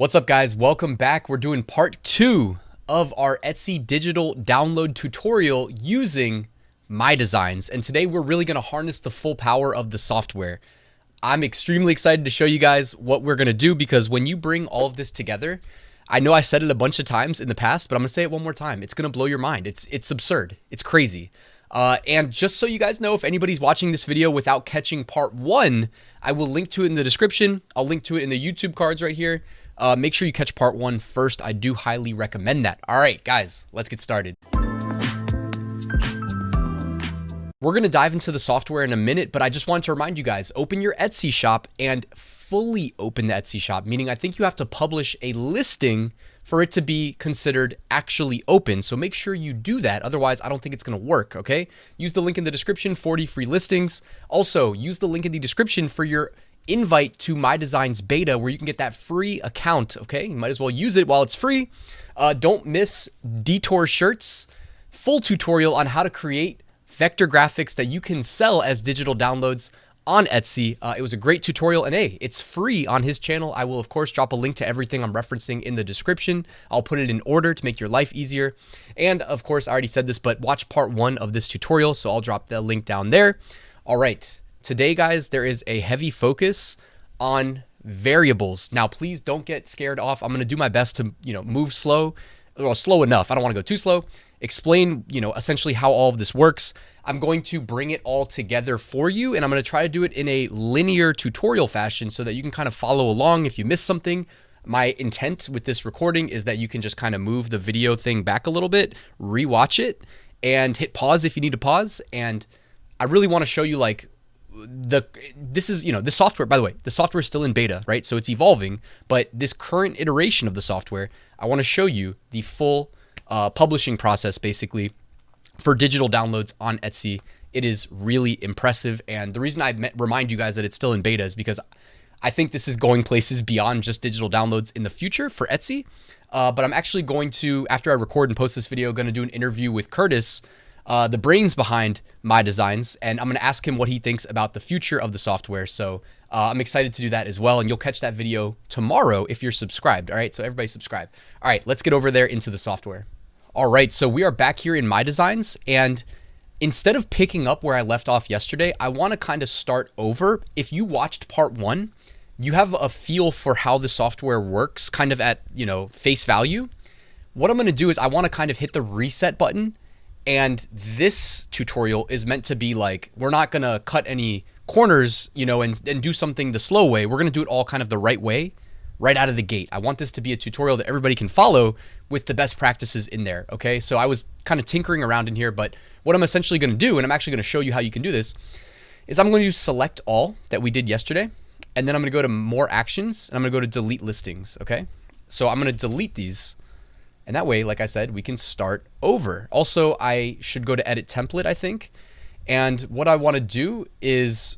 What's up, guys? Welcome back. We're doing part 2 of our Etsy digital download tutorial using MyDesigns. And today we're really going to harness the full power of the software. I'm extremely excited to show you guys what we're going to do, because when you bring all of this together, I know I said it a bunch of times in the past, but I'm going to say it one more time. It's going to blow your mind. It's absurd. It's crazy. And just so you guys know, if anybody's watching this video without catching part 1, I will link to it in the description. I'll link to it in the YouTube cards right here. Make sure you catch part 1 first. I do highly recommend that. All right, guys, let's get started. We're going to dive into the software in a minute, but I just wanted to remind you guys, open your Etsy shop and fully open the Etsy shop, meaning I think you have to publish a listing for it to be considered actually open. So make sure you do that. Otherwise, I don't think it's going to work. Okay. Use the link in the description, 40 free listings. Also use the link in the description for your invite to MyDesigns beta, where you can get that free account. Okay. You might as well use it while it's free. Don't miss Detour Shirts full tutorial on how to create vector graphics that you can sell as digital downloads on Etsy. It was a great tutorial, and hey, it's free on his channel. I will of course drop a link to everything I'm referencing in the description. I'll put it in order to make your life easier. And of course, I already said this, but watch part 1 of this tutorial. So I'll drop the link down there. All right. Today, guys, there is a heavy focus on variables. Now, please don't get scared off. I'm going to do my best to, move slow, or slow enough. I don't want to go too slow. Explain, essentially how all of this works. I'm going to bring it all together for you, and I'm going to try to do it in a linear tutorial fashion so that you can kind of follow along if you miss something. My intent with this recording is that you can just kind of move the video thing back a little bit, rewatch it, and hit pause if you need to pause. And I really want to show you this software, by the way, the software is still in beta, right? So it's evolving, but this current iteration of the software, I want to show you the full publishing process basically for digital downloads on Etsy. It is really impressive. And the reason I remind you guys that it's still in beta is because I think this is going places beyond just digital downloads in the future for Etsy. But I'm actually going to, after I record and post this video, going to do an interview with Curtis, the brains behind MyDesigns, and I'm going to ask him what he thinks about the future of the software. So I'm excited to do that as well. And you'll catch that video tomorrow if you're subscribed. All right. So everybody subscribe. All right, let's get over there into the software. All right. So we are back here in MyDesigns, and instead of picking up where I left off yesterday, I want to kind of start over. If you watched part 1, you have a feel for how the software works kind of at, face value. What I'm going to do is I want to kind of hit the reset button. And this tutorial is meant to be like, we're not going to cut any corners, and do something the slow way. We're going to do it all kind of the right way, right out of the gate. I want this to be a tutorial that everybody can follow with the best practices in there. Okay. So I was kind of tinkering around in here, but what I'm essentially going to do, and I'm actually going to show you how you can do this, is I'm going to select all that we did yesterday. And then I'm going to go to more actions, and I'm going to go to delete listings. Okay. So I'm going to delete these. And that way, like I said, we can start over. Also, I should go to edit template, I think. And what I want to do is,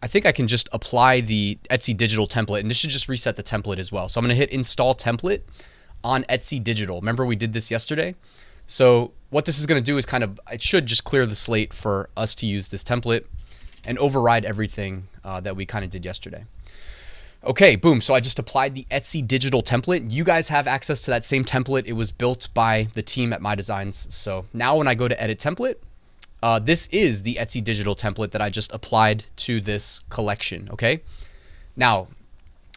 I think I can just apply the Etsy digital template, and this should just reset the template as well. So I'm going to hit install template on Etsy digital. Remember we did this yesterday? So what this is going to do is it should just clear the slate for us to use this template and override everything that we kind of did yesterday. Okay, boom. So I just applied the Etsy digital template. You guys have access to that same template. It was built by the team at MyDesigns. So now when I go to edit template, this is the Etsy digital template that I just applied to this collection. Okay. Now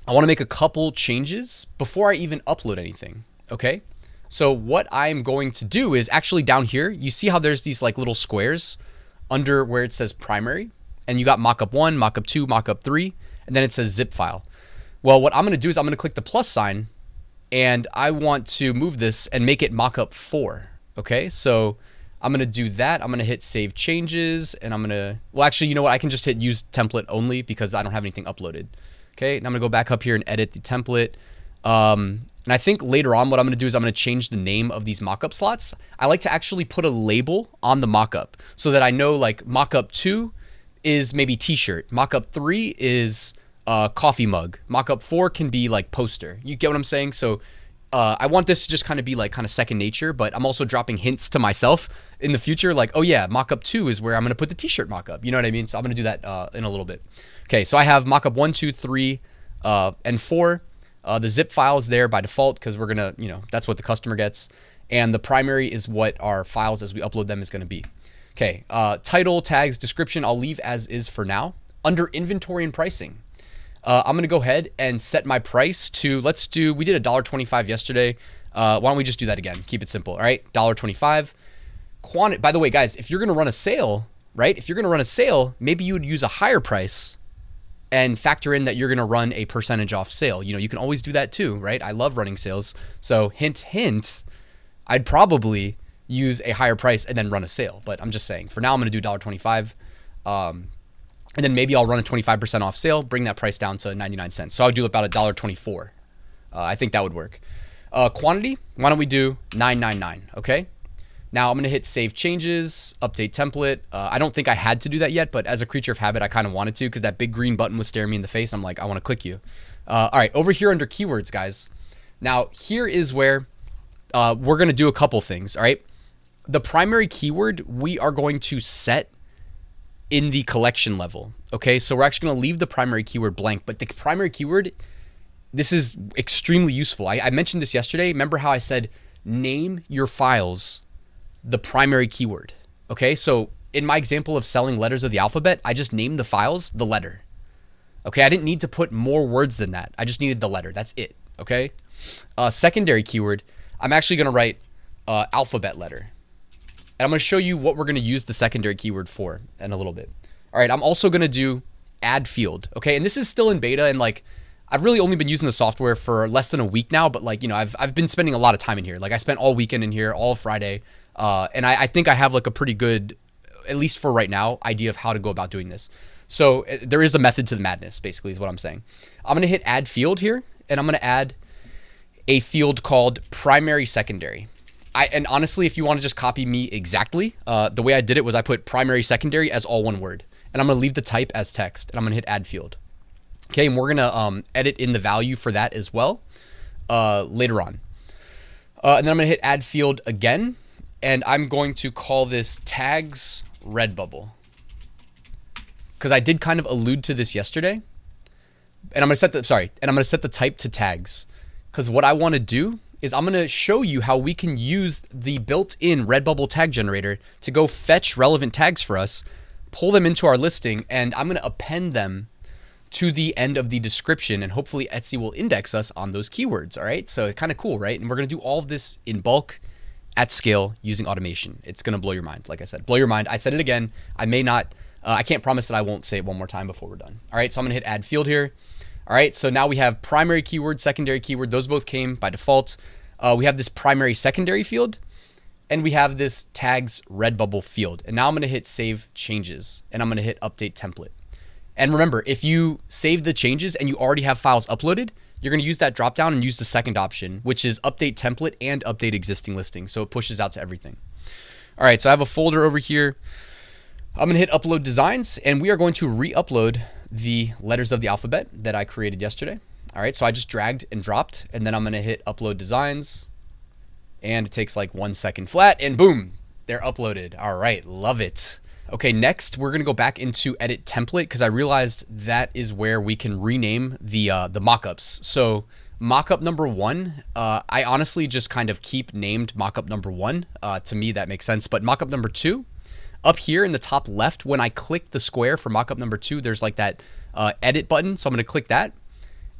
I want to make a couple changes before I even upload anything. Okay. So what I'm going to do is actually down here, you see how there's these like little squares under where it says primary, and you got mockup 1, mockup 2, mockup 3, and then it says zip file. Well, what I'm going to do is I'm going to click the plus sign, and I want to move this and make it mockup 4. Okay, so I'm going to do that. I'm going to hit save changes, and I'm going to, well, actually, you know what? I can just hit use template only because I don't have anything uploaded. Okay, and I'm going to go back up here and edit the template. And I think later on what I'm going to do is I'm going to change the name of these mockup slots. I like to actually put a label on the mockup so that I know, like, mockup 2 is maybe t-shirt. Mockup 3 is coffee mug. Mockup 4 can be like poster. You get what I'm saying? So I want this to just kind of be like kind of second nature, but I'm also dropping hints to myself in the future. Like, oh yeah, mockup 2 is where I'm going to put the t-shirt mockup. You know what I mean? So I'm going to do that in a little bit. Okay. So I have mockup 1, 2, 3, and 4. The zip file is there by default because we're gonna, that's what the customer gets. And the primary is what our files as we upload them is gonna be. Okay, title, tags, description, I'll leave as is for now. Under inventory and pricing, I'm gonna go ahead and set my price to, we did $1.25 yesterday. Why don't we just do that again? Keep it simple, all right? $1.25. By the way, guys, if you're gonna run a sale, right? If you're gonna run a sale, maybe you would use a higher price and factor in that you're gonna run a percentage off sale. You can always do that too, right? I love running sales. So hint, hint, I'd probably use a higher price and then run a sale. But I'm just saying, for now, I'm gonna do $1.25. And then maybe I'll run a 25% off sale, bring that price down to 99 cents. So I'll do about $1.24. I think that would work. Quantity, why don't we do 999, okay? Now I'm gonna hit save changes, update template. I don't think I had to do that yet, but as a creature of habit, I kind of wanted to because that big green button was staring me in the face. I'm like, I wanna click you. All right, over here under keywords, guys. Now here is where we're gonna do a couple things, all right? The primary keyword we are going to set in the collection level, okay? So we're actually gonna leave the primary keyword blank, but the primary keyword, this is extremely useful. I mentioned this yesterday. Remember how I said, name your files the primary keyword, okay? So in my example of selling letters of the alphabet, I just named the files the letter, okay? I didn't need to put more words than that. I just needed the letter, that's it, okay? Secondary keyword, I'm actually gonna write alphabet letter. And I'm gonna show you what we're gonna use the secondary keyword for in a little bit. All right, I'm also gonna do add field, okay? And this is still in beta, and like, I've really only been using the software for less than a week now, but like, I've been spending a lot of time in here. Like I spent all weekend in here, all Friday. And I think I have like a pretty good, at least for right now, idea of how to go about doing this. So there is a method to the madness, basically is what I'm saying. I'm gonna hit add field here, and I'm gonna add a field called primary secondary. And honestly, if you wanna just copy me exactly, the way I did it was I put primary secondary as all one word, and I'm gonna leave the type as text, and I'm gonna hit add field. Okay, and we're gonna edit in the value for that as well later on. And then I'm gonna hit add field again, and I'm going to call this tags Redbubble, because I did kind of allude to this yesterday. And I'm gonna set the type to tags, because what I want to do is I'm gonna show you how we can use the built-in Redbubble tag generator to go fetch relevant tags for us, pull them into our listing, and I'm gonna append them to the end of the description, and hopefully Etsy will index us on those keywords. All right, so it's kind of cool, right? And we're gonna do all of this in bulk, at scale, using automation. It's gonna blow your mind. Like I said, blow your mind. I said it again. I may not, I can't promise that I won't say it one more time before we're done. All right, so I'm gonna hit add field here. All right, so now we have primary keyword, secondary keyword. Those both came by default. We have this primary secondary field, and we have this tags Redbubble field. And now I'm gonna hit save changes, and I'm gonna hit update template. And remember, if you save the changes and you already have files uploaded, you're gonna use that drop down and use the second option, which is update template and update existing listing. So it pushes out to everything. All right, so I have a folder over here. I'm gonna hit upload designs, and we are going to re-upload the letters of the alphabet that I created yesterday. All right, so I just dragged and dropped, and then I'm gonna hit upload designs, and it takes like 1 second flat, and boom, they're uploaded. All right, love it. Okay, next we're gonna go back into edit template, because I realized that is where we can rename the mockups. So mockup number 1, I honestly just kind of keep named mockup number 1. To me, that makes sense. But mockup number 2, up here in the top left, when I click the square for mockup number 2, there's like that edit button. So I'm gonna click that,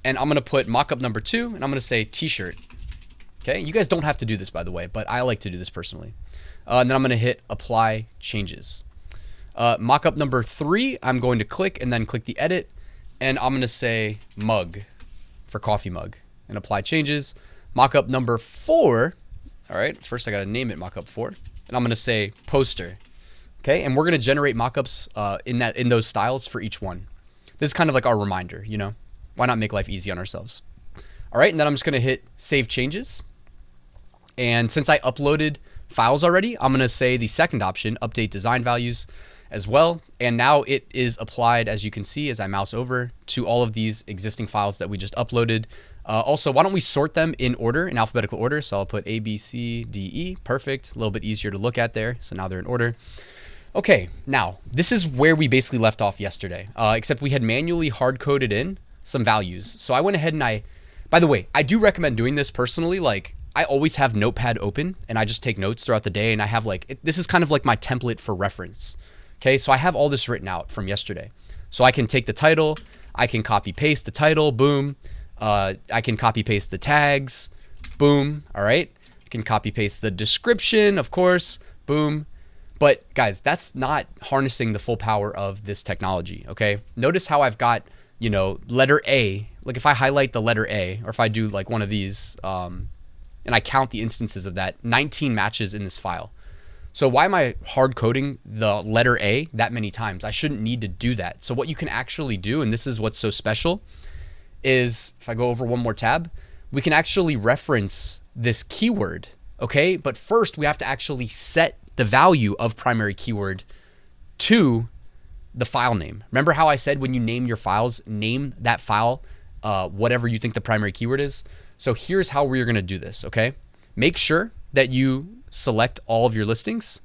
and I'm gonna put mockup number 2, and I'm gonna say t-shirt. Okay, you guys don't have to do this, by the way, but I like to do this personally. And then I'm gonna hit apply changes. Mockup number 3, I'm going to click and then click the edit, and I'm gonna say mug for coffee mug and apply changes. Mockup number 4, all right, first I gotta name it mockup 4, and I'm gonna say poster. Okay, and we're gonna generate mockups in those styles for each one. This is kind of like our reminder, why not make life easy on ourselves? All right, and then I'm just gonna hit save changes. And since I uploaded files already, I'm gonna say the second option, update design values, as well. And now it is applied, as you can see, as I mouse over to all of these existing files that we just uploaded. Also, why don't we sort them in order, in alphabetical order? So I'll put A, B, C, D, E. Perfect. A little bit easier to look at there. So now they're in order. Okay, now this is where we basically left off yesterday, except we had manually hard coded in some values. So I went ahead and I By the way, I do recommend doing this personally. Like, I always have Notepad open and I just take notes throughout the day, and I have like, this is kind of like my template for reference. Okay, so I have all this written out from yesterday. So I can take the title, I can copy paste the title, boom. I can copy paste the tags, boom, all right. I can copy paste the description, of course, boom. But guys, that's not harnessing the full power of this technology, okay? Notice how I've got, you know, letter A. Like if I highlight the letter A, or if I do like one of these, and I count the instances of that, 19 matches in this file. So why am I hard coding the letter A that many times? I shouldn't need to do that. So what you can actually do, and this is what's so special, is if I go over one more tab, we can actually reference this keyword, okay? But first we have to actually set the value of primary keyword to the file name. Remember how I said when you name your files, name that file whatever you think the primary keyword is? So here's how we're gonna do this, okay? Make sure that you select all of your listings,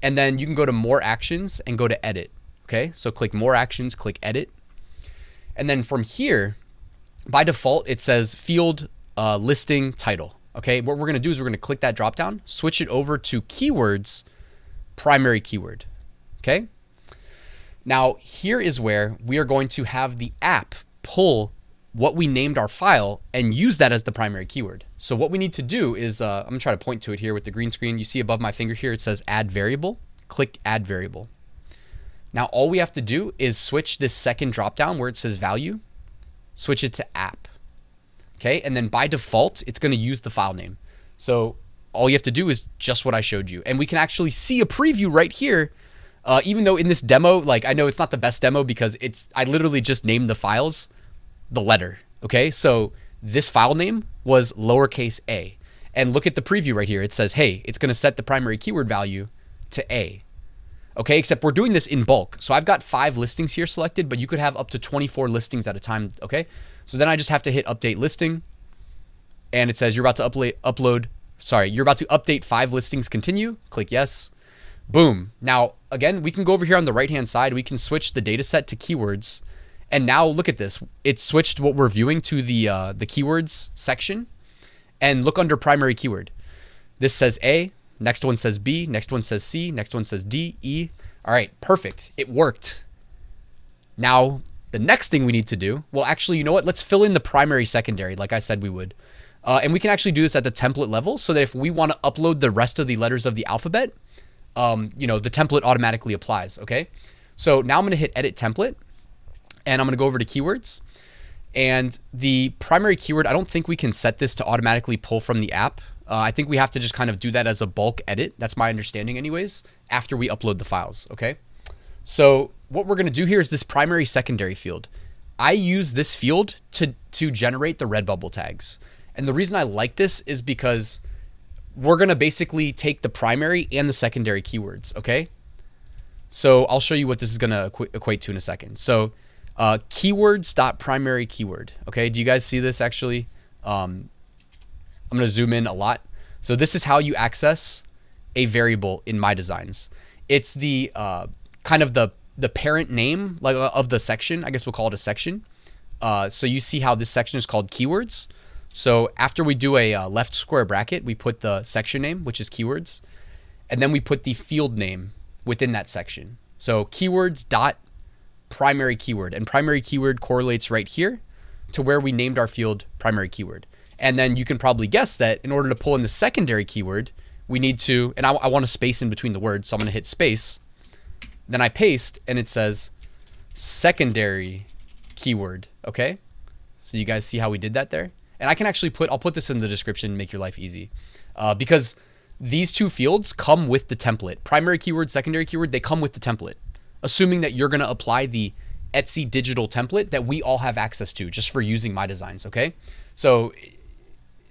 and then you can go to more actions and go to edit, okay? So click more actions, click edit. And then from here, by default, it says field listing title, okay? What we're gonna do is we're gonna click that drop down, switch it over to keywords, primary keyword, okay? Now, here is where we are going to have the app pull what we named our file and use that as the primary keyword. So what we need to do is, I'm gonna try to point to it here with the green screen. You see above my finger here, it says add variable. Click add variable. Now, all we have to do is switch this second dropdown where it says value, switch it to app, okay? And then by default, it's gonna use the file name. So all you have to do is just what I showed you. And we can actually see a preview right here, even though in this demo, like I know it's not the best demo because I literally just named the files the letter, okay? So this file name was lowercase a. And look at the preview right here. It says, hey, it's gonna set the primary keyword value to A, okay? Except we're doing this in bulk. So I've got 5 listings here selected, but you could have up to 24 listings at a time, okay? So then I just have to hit update listing, and it says you're about to you're about to update 5 listings, continue, click yes, boom. Now, again, we can go over here on the right-hand side, we can switch the data set to keywords. And now look at this. It switched what we're viewing to the keywords section, and look under primary keyword. This says A, next one says B, next one says C, next one says D, E. All right, perfect. It worked. Now, the next thing we need to do, well, actually, you know what? Let's fill in the primary secondary like I said we would. And we can actually do this at the template level so that if we want to upload the rest of the letters of the alphabet, you know, the template automatically applies, okay? So now I'm going to hit edit template. And I'm gonna go over to keywords, and the primary keyword, I don't think we can set this to automatically pull from the app. I think we have to just kind of do that as a bulk edit. That's my understanding anyways, after we upload the files, okay? So what we're gonna do here is this primary secondary field. I use this field to generate the Redbubble tags. And the reason I like this is because we're gonna basically take the primary and the secondary keywords, okay? So I'll show you what this is gonna equate to in a second. So keywords.primary keyword. Okay, do you guys see this actually? I'm gonna zoom in a lot. So this is how you access a variable in MyDesigns. It's the kind of the parent name like of the section. I guess we'll call it a section. So you see how this section is called keywords. So after we do a left square bracket, we put the section name, which is keywords, and then we put the field name within that section. So keywords dot primary keyword, and primary keyword correlates right here to where we named our field primary keyword. And then you can probably guess that in order to pull in the secondary keyword, we need to, and I want a space in between the words, so I'm gonna hit space, then I paste, and it says secondary keyword, okay? So you guys see how we did that there? And I can actually I'll put this in the description, make your life easy. Because these two fields come with the template. Primary keyword, secondary keyword, they come with the template, assuming that you're gonna apply the Etsy digital template that we all have access to just for using MyDesigns, okay? So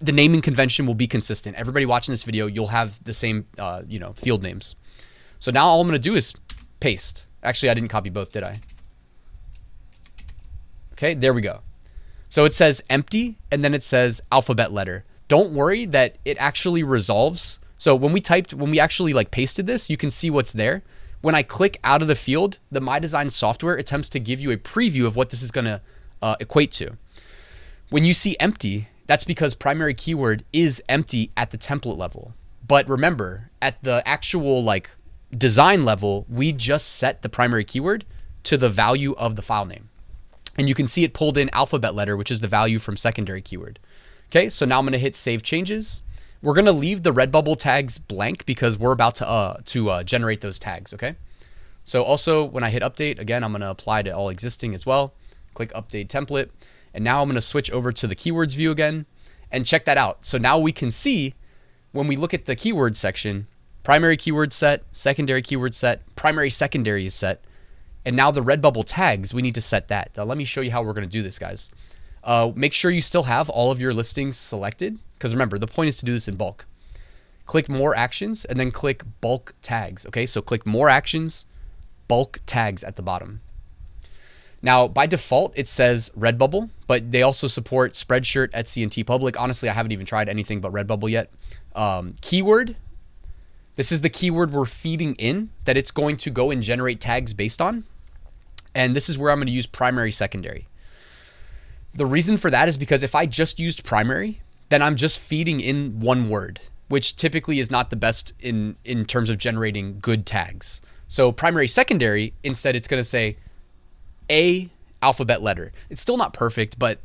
the naming convention will be consistent. Everybody watching this video, you'll have the same you know, field names. So now all I'm gonna do is paste. Actually, I didn't copy both, did I? Okay, there we go. So it says empty, and then it says alphabet letter. Don't worry that it actually resolves. So when we actually like pasted this, you can see what's there. When I click out of the field, the MyDesigns software attempts to give you a preview of what this is gonna equate to. When you see empty, that's because primary keyword is empty at the template level. But remember, at the actual like design level, we just set the primary keyword to the value of the file name. And you can see it pulled in alphabet letter, which is the value from secondary keyword. Okay, so now I'm going to hit save changes. We're going to leave the Redbubble tags blank because we're about to generate those tags, okay? So also when I hit update, again, I'm going to apply to all existing as well. Click update template. And now I'm going to switch over to the keywords view again and check that out. So now we can see when we look at the keywords section, primary keyword set, secondary keyword set, primary secondary is set. And now the Redbubble tags, we need to set that. Now let me show you how we're going to do this, guys. Make sure you still have all of your listings selected, because remember, the point is to do this in bulk. Click more actions and then click bulk tags. Okay, so click more actions, bulk tags at the bottom. Now, by default, it says Redbubble, but they also support Spreadshirt, Etsy, and TeePublic. Honestly, I haven't even tried anything but Redbubble yet. Keyword. This is the keyword we're feeding in that it's going to go and generate tags based on. And this is where I'm going to use primary, secondary. The reason for that is because if I just used primary, then I'm just feeding in one word, which typically is not the best in terms of generating good tags. So primary, secondary, instead it's going to say a alphabet letter. It's still not perfect, but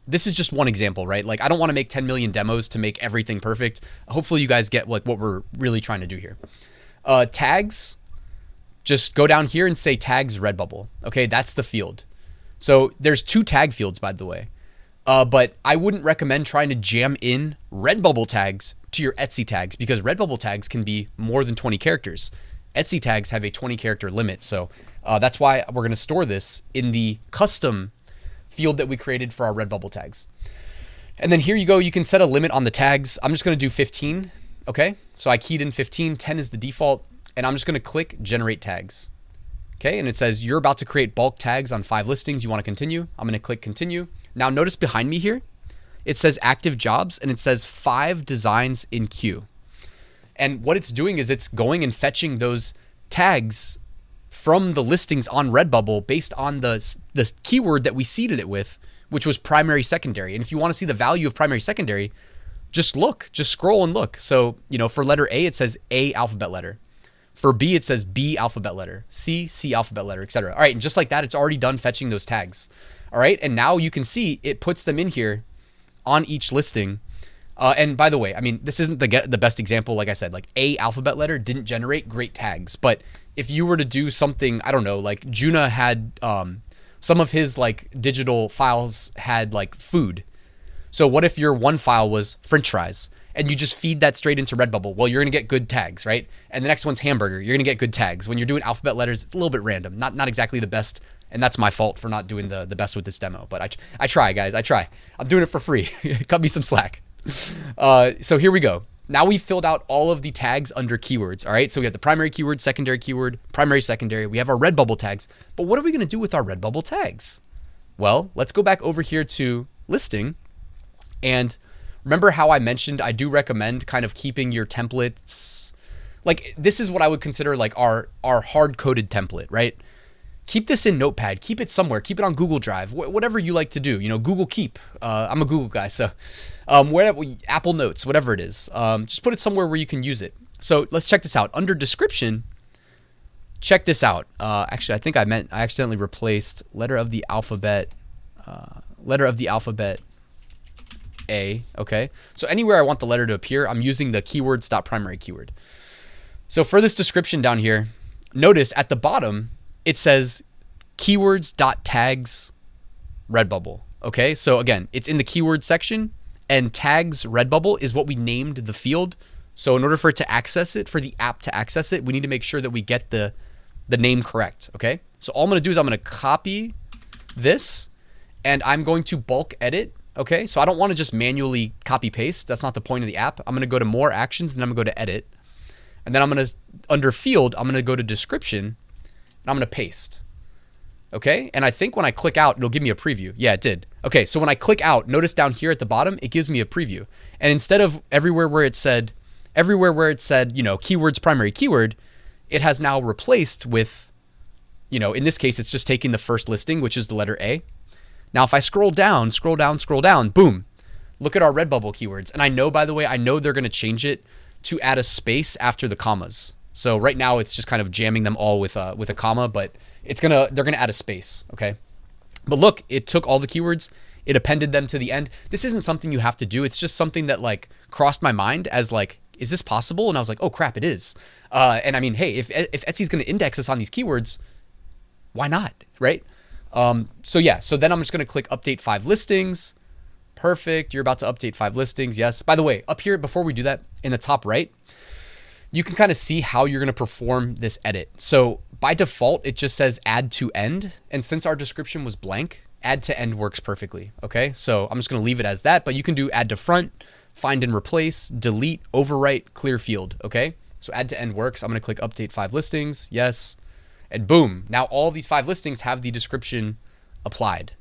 this is just one example, right? Like I don't want to make 10 million demos to make everything perfect. Hopefully you guys get like what we're really trying to do here. Tags, just go down here and say tags Redbubble. Okay, that's the field. So there's 2 tag fields, by the way. But I wouldn't recommend trying to jam in Redbubble tags to your Etsy tags because Redbubble tags can be more than 20 characters. Etsy tags have a 20 character limit. So that's why we're going to store this in the custom field that we created for our Redbubble tags. And then here you go. You can set a limit on the tags. I'm just going to do 15. Okay. So I keyed in 15, 10 is the default, and I'm just going to click generate tags. Okay. And it says you're about to create bulk tags on 5 listings. You want to continue. I'm going to click continue. Now notice behind me here, it says active jobs and it says 5 designs in queue. And what it's doing is it's going and fetching those tags from the listings on Redbubble based on the keyword that we seeded it with, which was primary, secondary. And if you want to see the value of primary, secondary, just look, just scroll and look. So, you know, for letter A, it says A alphabet letter. For B, it says B alphabet letter, C alphabet letter, etc. All right, and just like that, it's already done fetching those tags. All right, and now you can see it puts them in here on each listing. And by the way, I mean, this isn't the best example. Like I said, like A alphabet letter didn't generate great tags. But if you were to do something, I don't know, like Juna had some of his like digital files had like food. So what if your one file was French fries and you just feed that straight into Redbubble? Well, you're going to get good tags, right? And the next one's hamburger. You're going to get good tags. When you're doing alphabet letters, it's a little bit random, not exactly the best. And that's my fault for not doing the best with this demo. But I try, guys. I try. I'm doing it for free. Cut me some slack. So here we go. Now we've filled out all of the tags under keywords. All right. So we have the primary keyword, secondary keyword, primary, secondary. We have our Redbubble tags. But what are we going to do with our Redbubble tags? Well, let's go back over here to listing. And remember how I mentioned I do recommend kind of keeping your templates. Like this is what I would consider like our hard-coded template, right? Keep this in Notepad, keep it somewhere, keep it on Google Drive, whatever you like to do, you know, Google Keep. I'm a Google guy, so wherever, Apple Notes, whatever it is, just put it somewhere where you can use it. So let's check this out. Under description, check this out. Actually, I think I accidentally replaced letter of the alphabet A, okay? So anywhere I want the letter to appear, I'm using the keywords.primary keyword. So for this description down here, notice at the bottom, it says keywords.tags Redbubble. Okay, so again, it's in the keyword section and tags Redbubble is what we named the field. So in order for it to access it, for the app to access it, we need to make sure that we get the name correct. Okay, so all I'm going to do is I'm going to copy this and I'm going to bulk edit. Okay, so I don't want to just manually copy paste. That's not the point of the app. I'm going to go to more actions and then I'm going to go to edit. And then I'm going to, under field, I'm going to go to description. I'm going to paste. Okay. And I think when I click out, it'll give me a preview. Yeah, it did. Okay. So when I click out, notice down here at the bottom, it gives me a preview. And instead of everywhere where it said, you know, keywords primary keyword, it has now replaced with, you know, in this case, it's just taking the first listing, which is the letter A. Now, if I scroll down, boom, look at our Redbubble keywords. And I know, by the way, I know they're going to change it to add a space after the commas. So right now it's just kind of jamming them all with a comma, but they're going to add a space. Okay. But look, it took all the keywords, it appended them to the end. This isn't something you have to do. It's just something that like crossed my mind as like, is this possible? And I was like, oh crap, it is. And I mean, hey, if Etsy's going to index us on these keywords, why not? Right. So yeah, so then I'm just going to click update 5 listings. Perfect. You're about to update 5 listings. Yes. By the way, up here, before we do that, in the top right, you can kind of see how you're going to perform this edit. So by default, it just says add to end. And since our description was blank, add to end works perfectly. Okay. So I'm just going to leave it as that, but you can do add to front, find and replace, delete, overwrite, clear field. Okay. So add to end works. I'm going to click update 5 listings. Yes. And boom. Now all these 5 listings have the description applied.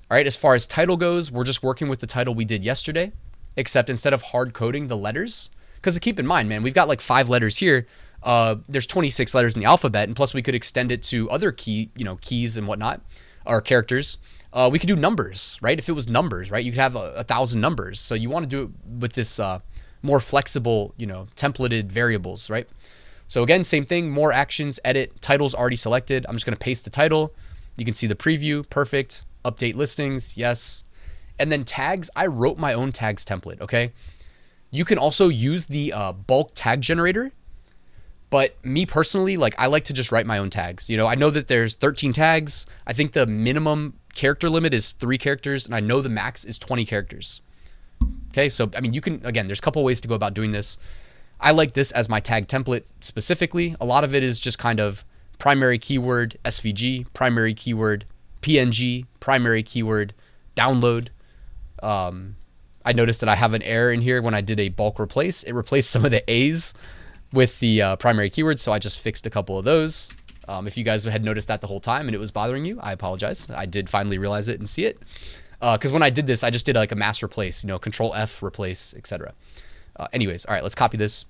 All right. As far as title goes, we're just working with the title we did yesterday, except instead of hard coding the letters, because keep in mind, man, we've got like 5 letters here. There's 26 letters in the alphabet, and plus we could extend it to other keys and whatnot, or characters. We could do numbers, right? If it was numbers, right, you could have 1,000 numbers. So you want to do it with this more flexible, templated variables, right? So again, same thing, more actions, edit, title's already selected. I'm just going to paste the title. You can see the preview, perfect. Update listings, yes. And then tags, I wrote my own tags template, okay? You can also use the bulk tag generator, but me personally, like I like to just write my own tags. I know that there's 13 tags. I think the minimum character limit is 3 characters, and I know the max is 20 characters. Okay, so I mean, you can, again, there's a couple ways to go about doing this. I like this as my tag template specifically. A lot of it is just kind of primary keyword, SVG, primary keyword, PNG, primary keyword, download. I noticed that I have an error in here when I did a bulk replace. It replaced some of the A's with the primary keywords, so I just fixed a couple of those. If you guys had noticed that the whole time and it was bothering you, I apologize. I did finally realize it and see it. Because when I did this, I just did like a mass replace, Control F, replace, etc. Anyways, all right, let's copy this.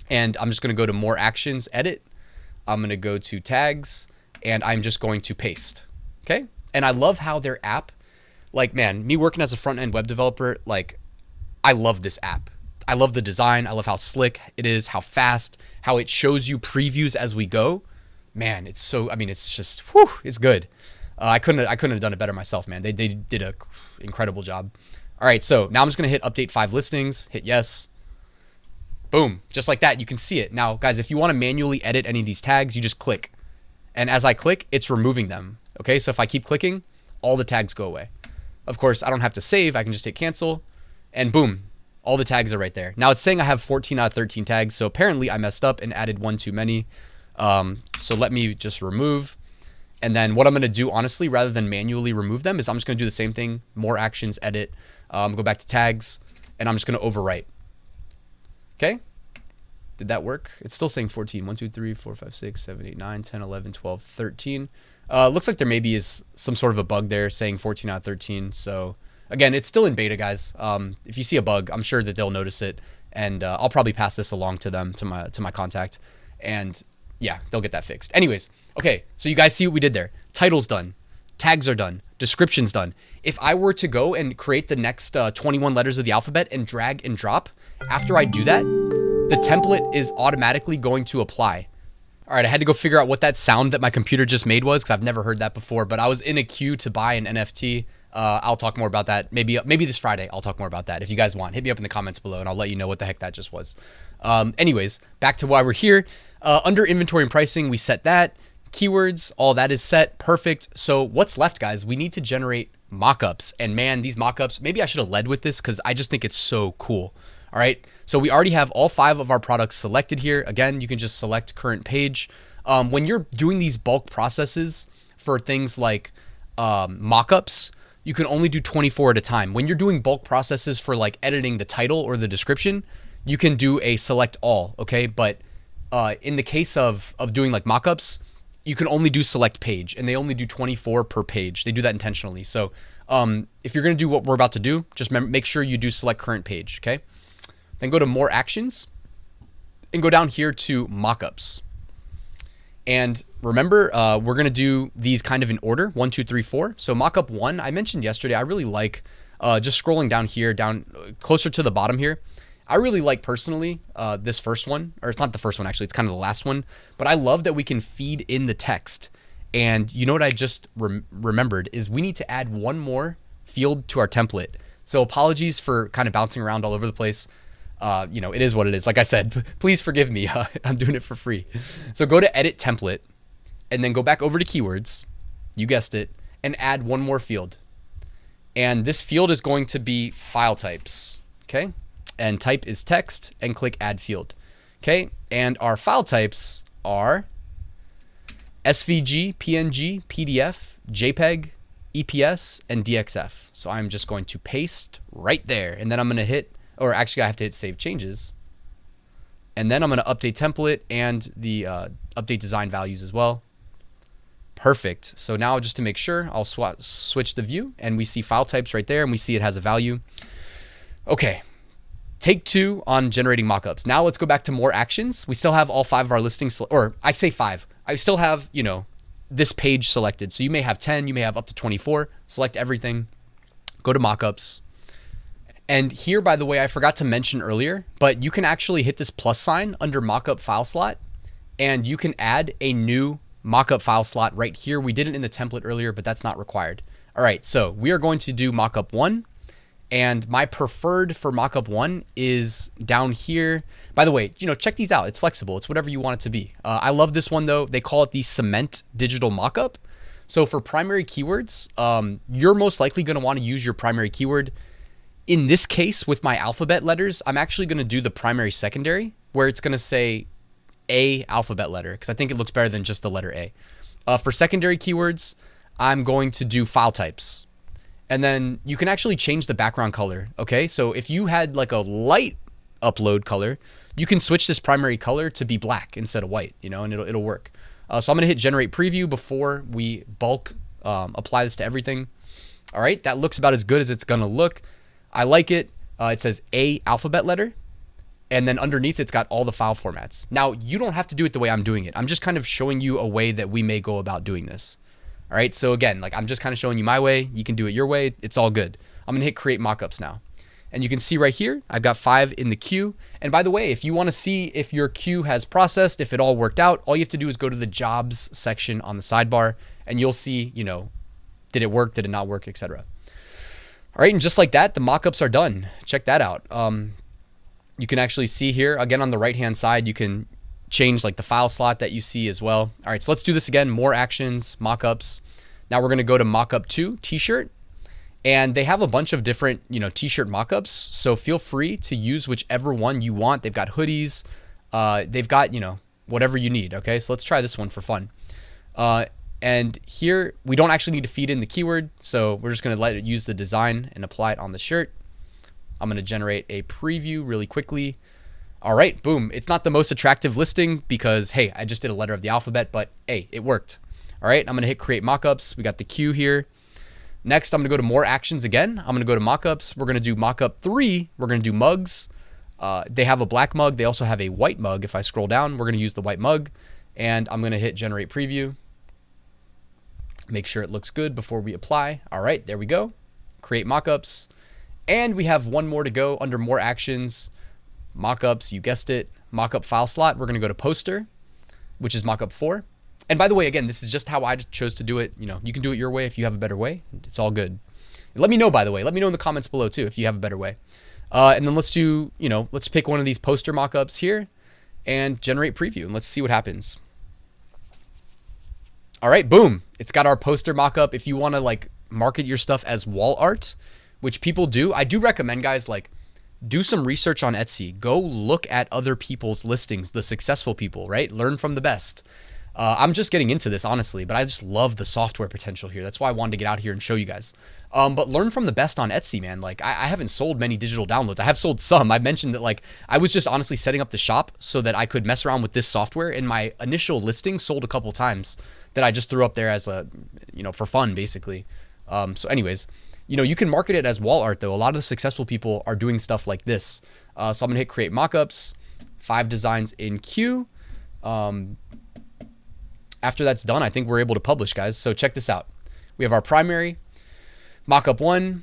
And I'm just going to go to more actions, edit. I'm going to go to tags, and I'm just going to paste. Okay. And I love how their app, like, man, me working as a front-end web developer, like, I love this app. I love the design. I love how slick it is, how fast, how it shows you previews as we go. Man, it's so, I mean, it's just, whew, it's good. I couldn't have done it better myself, man. They did an incredible job. All right, so now I'm just going to hit update 5 listings, hit yes. Boom, just like that, you can see it. Now, guys, if you want to manually edit any of these tags, you just click. And as I click, it's removing them. Okay, so if I keep clicking, all the tags go away. Of course, I don't have to save. I can just hit cancel, and boom, all the tags are right there. Now it's saying I have 14 out of 13 tags, so apparently I messed up and added one too many. So let me just remove. And then what I'm going to do, honestly, rather than manually remove them, is I'm just going to do the same thing, more actions, edit, go back to tags, and I'm just going to overwrite. Okay. Did that work? It's still saying 14. 1, 2, 3, 4, 5, 6, 7, 8, 9, 10, 11, 12, 13. Looks like there maybe is some sort of a bug there saying 14 out of 13. So again, it's still in beta, guys. If you see a bug, I'm sure that they'll notice it, and I'll probably pass this along to them, to my contact, and yeah, they'll get that fixed. Anyways, okay, so you guys see what we did there. Title's done, tags are done, description's done. If I were to go and create the next 21 letters of the alphabet and drag and drop, after I do that, the template is automatically going to apply. All right, I had to go figure out what that sound that my computer just made was, because I've never heard that before, but I was in a queue to buy an NFT. I'll talk more about that. Maybe this Friday, I'll talk more about that. If you guys want, hit me up in the comments below and I'll let you know what the heck that just was. Anyways, back to why we're here. Under inventory and pricing, we set that. Keywords, all that is set. Perfect. So what's left, guys? We need to generate mockups. And man, these mockups, maybe I should have led with this because I just think it's so cool. All right. So we already have all 5 of our products selected here. Again, you can just select current page. When you're doing these bulk processes for things like mockups, you can only do 24 at a time. When you're doing bulk processes for like editing the title or the description, you can do a select all. Okay. But in the case of doing like mockups, you can only do select page, and they only do 24 per page. They do that intentionally. So if you're going to do what we're about to do, just make sure you do select current page. Okay. Then go to more actions and go down here to mockups. And remember, we're going to do these kind of in order, 1, 2, 3, 4. So mockup 1, I mentioned yesterday, I really like just scrolling down here, down closer to the bottom here. I really like personally this first one, or it's not the first one actually, it's kind of the last one, but I love that we can feed in the text. And you know what I just remembered is we need to add one more field to our template. So apologies for kind of bouncing around all over the place. You know, it is what it is. Like I said, please forgive me. I'm doing it for free. So go to edit template and then go back over to keywords. You guessed it, and add one more field. And this field is going to be file types. Okay. And type is text, and click add field. Okay. And our file types are SVG, PNG, PDF, JPEG, EPS, and DXF. So I'm just going to paste right there. And then I'm going to hit, or actually I have to hit save changes. And then I'm going to update template and the update design values as well. Perfect. So now just to make sure, I'll switch the view and we see file types right there and we see it has a value. Okay. Take 2 on generating mockups. Now let's go back to more actions. We still have all 5 of our listings, or I say 5. I still have, you know, this page selected. So you may have 10, you may have up to 24. Select everything. Go to mockups. And here, by the way, I forgot to mention earlier, but you can actually hit this plus sign under mockup file slot, and you can add a new mockup file slot right here. We did it in the template earlier, but that's not required. All right, so we are going to do mockup 1. And my preferred for mockup 1 is down here. By the way, you know, check these out. It's flexible. It's whatever you want it to be. I love this one though. They call it the cement digital mockup. So for primary keywords, you're most likely going to want to use your primary keyword. In this case, with my alphabet letters, I'm actually going to do the primary secondary, where it's going to say A alphabet letter, because I think it looks better than just the letter A. For secondary keywords, I'm going to do file types. And then you can actually change the background color. Okay, so if you had like a light upload color, you can switch this primary color to be black instead of white, you know, and it'll work. So I'm gonna hit generate preview before we bulk apply this to everything. All right, that looks about as good as it's gonna look. I like it. It says A alphabet letter, and then underneath it's got all the file formats. Now you don't have to do it the way I'm doing it. I'm just kind of showing you a way that we may go about doing this. All right, so again, like I'm just kind of showing you my way. You can do it your way. It's all good. I'm gonna hit create mockups now. And you can see right here, I've got 5 in the queue. And by the way, if you wanna see if your queue has processed, if it all worked out, all you have to do is go to the jobs section on the sidebar and you'll see, you know, did it work, did it not work, etc. All right, and just like that, the mockups are done. Check that out. You can actually see here, again, on the right-hand side, you can change like the file slot that you see as well. All right, so let's do this again. More actions, mockups. Now we're gonna go to mockup 2, t-shirt, and they have a bunch of different, you know, t-shirt mockups. So feel free to use whichever one you want. They've got hoodies, they've got, you know, whatever you need. Okay, so let's try this one for fun. And here we don't actually need to feed in the keyword, so we're just gonna let it use the design and apply it on the shirt. I'm gonna generate a preview really quickly. All right, boom. It's not the most attractive listing because, hey, I just did a letter of the alphabet, but hey, it worked. All right, I'm gonna hit create mockups. We got the queue here. Next, I'm gonna go to more actions again. I'm gonna go to mockups. We're gonna do mockup 3. We're gonna do mugs. They have a black mug. They also have a white mug. If I scroll down, we're gonna use the white mug, and I'm gonna hit generate preview. Make sure it looks good before we apply. All right, there we go. Create mockups. And we have one more to go under more actions. Mockups, you guessed it, mockup file slot. We're gonna go to poster, which is mockup 4. And by the way, again, this is just how I chose to do it. You know, you can do it your way if you have a better way. It's all good. Let me know, by the way. Let me know in the comments below too if you have a better way. And then let's do, you know, let's pick one of these poster mockups here and generate preview, and let's see what happens. All right, boom. It's got our poster mockup. If you want to like market your stuff as wall art, which people do, I do recommend, guys, like, do some research on Etsy. Go look at other people's listings, the successful people, right? Learn from the best. I'm just getting into this, honestly, but I just love the software potential here. That's why I wanted to get out here and show you guys. But learn from the best on Etsy, man. Like, I haven't sold many digital downloads. I have sold some. I mentioned that, like, I was just honestly setting up the shop so that I could mess around with this software, and my initial listing sold a couple times that I just threw up there as a, you know, for fun, basically. So anyways, you know, you can market it as wall art, though. A lot of the successful people are doing stuff like this. So I'm gonna hit create mockups, 5 designs in queue. after that's done, I think we're able to publish, guys. So check this out. We have our primary, mockup 1,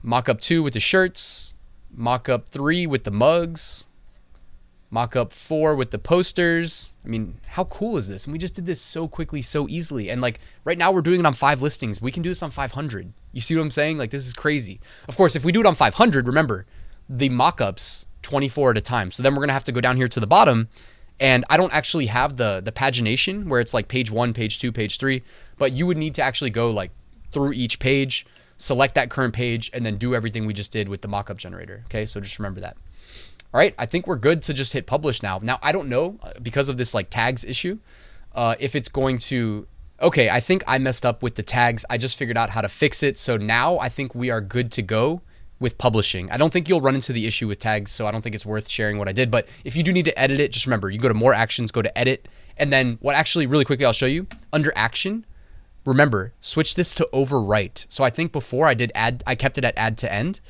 mockup 2 with the shirts, mockup 3 with the mugs, mockup 4 with the posters. I mean, how cool is this? And we just did this so quickly, so easily. And like right now we're doing it on 5 listings. We can do this on 500. You see what I'm saying? Like, this is crazy. Of course, if we do it on 500, remember the mockups 24 at a time. So then we're going to have to go down here to the bottom, and I don't actually have the pagination where it's like page 1, page 2, page 3, but you would need to actually go like through each page, select that current page, and then do everything we just did with the mockup generator. Okay, so just remember that. All right, I think we're good to just hit publish now. Now, I don't know, because of this like tags issue, if it's going to, okay, I think I messed up with the tags. I just figured out how to fix it. So now I think we are good to go with publishing. I don't think you'll run into the issue with tags, so I don't think it's worth sharing what I did. But if you do need to edit it, just remember, you go to more actions, go to edit, and then what actually, really quickly, I'll show you, under action, remember, switch this to overwrite. So I think before I did add, I kept it at add to end.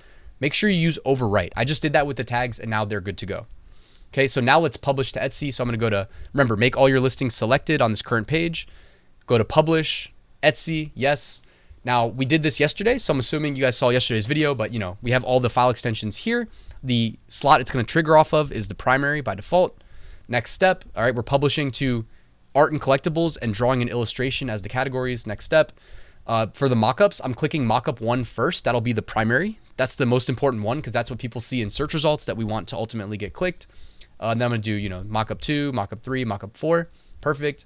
Make sure you use overwrite. I just did that with the tags, and now they're good to go. Okay, so now let's publish to Etsy. So I'm gonna go to, remember, make all your listings selected on this current page. Go to publish, Etsy, yes. Now, we did this yesterday, so I'm assuming you guys saw yesterday's video, but you know, we have all the file extensions here. The slot it's gonna trigger off of is the primary by default. Next step, all right, we're publishing to art and collectibles and drawing and illustration as the categories. Next step. For the mockups, I'm clicking mockup 1 first. That'll be the primary. That's the most important one because that's what people see in search results that we want to ultimately get clicked. And then I'm gonna do, you know, mockup 2, mockup 3, mockup 4. Perfect.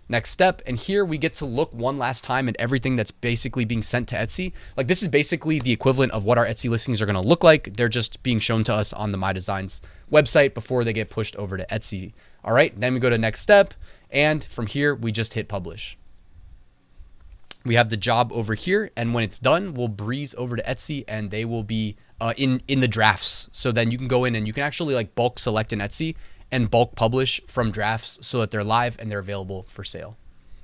Next step, and here we get to look one last time at everything that's basically being sent to Etsy. Like, this is basically the equivalent of what our Etsy listings are gonna look like. They're just being shown to us on the MyDesigns website before they get pushed over to Etsy. All right, then we go to next step, and from here, we just hit publish. We have the job over here, and when it's done, we'll breeze over to Etsy, and they will be in the drafts. So then you can go in and you can actually like bulk select in Etsy and bulk publish from drafts so that they're live and they're available for sale.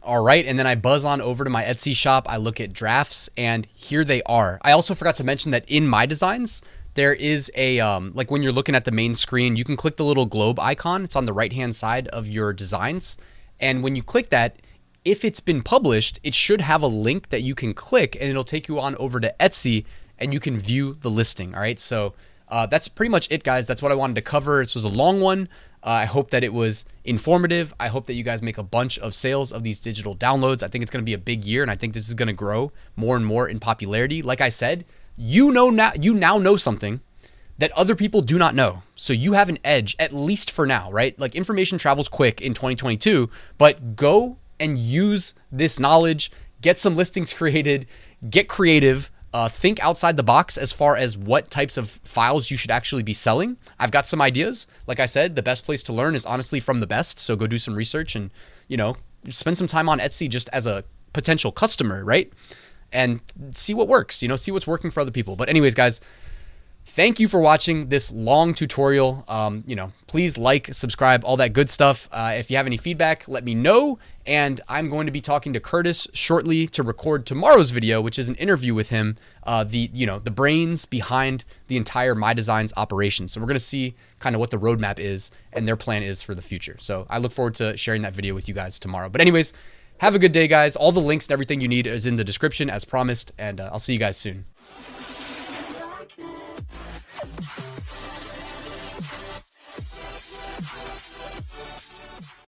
All right, and then I buzz on over to my Etsy shop. I look at drafts, and here they are. I also forgot to mention that in MyDesigns, there is a, like when you're looking at the main screen, you can click the little globe icon. It's on the right-hand side of your designs. And when you click that, if it's been published, it should have a link that you can click, and it'll take you on over to Etsy, and you can view the listing. All right, so that's pretty much it, guys. That's what I wanted to cover. This was a long one. I hope that it was informative. I hope that you guys make a bunch of sales of these digital downloads. I think it's going to be a big year, and I think this is going to grow more and more in popularity. Like I said, you now know something that other people do not know. So you have an edge, at least for now, right? Like, information travels quick in 2022, but go and use this knowledge, get some listings created, get creative, think outside the box as far as what types of files you should actually be selling. I've got some ideas. Like I said, the best place to learn is honestly from the best. So go do some research and, you know, spend some time on Etsy just as a potential customer, right? And see what works, you know, see what's working for other people. But anyways, guys, thank you for watching this long tutorial. You know, please like, subscribe, all that good stuff. If you have any feedback, let me know. And I'm going to be talking to Curtis shortly to record tomorrow's video, which is an interview with him, the brains behind the entire MyDesigns operation. So we're going to see kind of what the roadmap is and their plan is for the future. So I look forward to sharing that video with you guys tomorrow. But anyways, have a good day, guys. All the links and everything you need is in the description as promised, and I'll see you guys soon.